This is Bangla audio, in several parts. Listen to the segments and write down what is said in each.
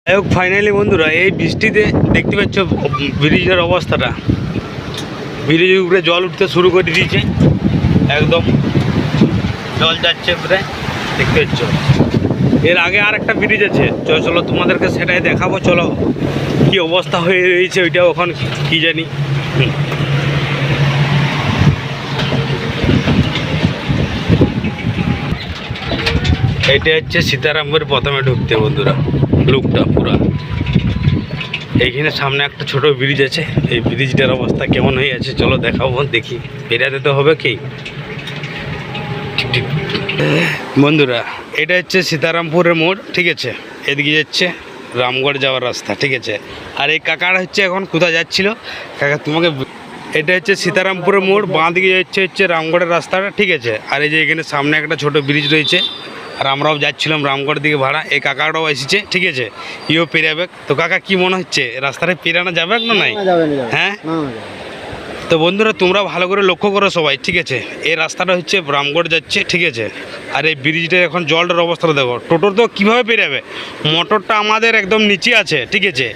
যাই হোক ফাইনালি বন্ধুরা, এই বৃষ্টিতে দেখতে পাচ্ছ ব্রিজের অবস্থাটা। ব্রিজের উপরে জল উঠতে শুরু করে দিয়েছে, একদম জল যাচ্ছে প্রায়, দেখতে পাচ্ছ। এর আগে আর একটা ব্রিজ আছে, চলো তোমাদেরকে সেটাই দেখাবো। চলো কি অবস্থা হয়ে রয়েছে ওইটা ওখানে কি জানি। এটা হচ্ছে সীতারামপুর প্রথমে ঢুকতে বন্ধুরা, লুকটা পুরা। এইখানে সামনে একটা ছোট ব্রিজ আছে, এই ব্রিজটার অবস্থা কেমন হয়ে আছে চলো দেখাবো, দেখি। পেরাতে তো হবে কি বন্ধুরা। এটা হচ্ছে সীতারামপুরের মোড়, ঠিক আছে। এদিকে যাচ্ছে রামগড় যাওয়ার রাস্তা, ঠিক আছে। আর এই কাকাটা হচ্ছে এখন কোথায় যাচ্ছিল কাকা তোমাকে। এটা হচ্ছে সীতারামপুরের মোড়, বাঁ দিকে হচ্ছে রামগড়ের রাস্তাটা, ঠিক আছে। আর এই যে এখানে সামনে একটা ছোট ব্রিজ রয়েছে, আর আমরাও যাচ্ছিলাম রামগড় দিকে ভাড়া। এই কাকাটাও এসেছে, ঠিক আছে, ইও পেরাবে। তো কাকা কি মনে হচ্ছে রাস্তাটা পেরানো যাবে না? নাই হ্যাঁ। তো বন্ধুরা তোমরা ভালো করে লক্ষ্য করো সবাই, ঠিক আছে। এই রাস্তাটা হচ্ছে রামগড় যাচ্ছে, ঠিক আছে। আর এই ব্রিজটা এখন জলটার অবস্থাটা দেখো। টোটো তো কীভাবে পেরাবে, মোটরটা আমাদের একদম নিচে আছে, ঠিক আছে।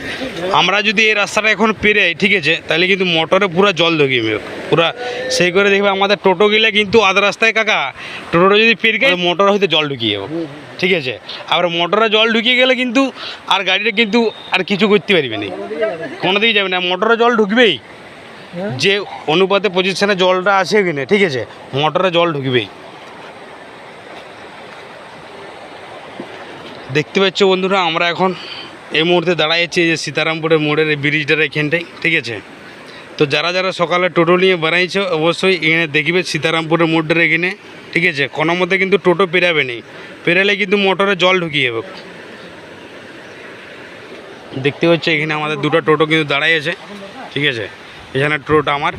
আমরা যদি এই রাস্তাটা এখন পেরাই, ঠিক আছে, তাহলে কিন্তু মোটরে পুরো জল ঢুকিয়ে যাবে পুরা। সেই করে দেখবে আমাদের টোটো গেলে কিন্তু আধ রাস্তায় কাকা টোটোটা যদি পেরিয়ে মোটর হয়তো জল ঢুকিয়ে যাবো, ঠিক আছে। আবার মোটরে জল ঢুকিয়ে গেলে কিন্তু আর গাড়িটা কিন্তু আর কিছু করতে পারবে না, কোনো দিকে যাবে না। মোটরে জল ঢুকবেই, যে অনুপাতে পজিশনে জলটা আছে কিনা, ঠিক আছে, মোটরে জল ঢুকবেই। দেখতে পাচ্ছ বন্ধুরা, আমরা এখন এই মুহূর্তে দাঁড়াইছি যে সীতারামপুরের মোড়ের এই ব্রিজটার এখানটাই, ঠিক আছে। তো যারা যারা সকালে টোটো নিয়ে বেড়াইছো অবশ্যই এখানে দেখবে সীতারামপুরের মোড়টার এখানে, ঠিক আছে। কোনো মতে কিন্তু টোটো পেরাবে নেই, পেরালে কিন্তু মোটরে জল ঢুকিয়ে যাবে। দেখতে পাচ্ছ এখানে আমাদের দুটো টোটো কিন্তু দাঁড়াই আছে, ঠিক আছে। এখানে টোটোটা আমার।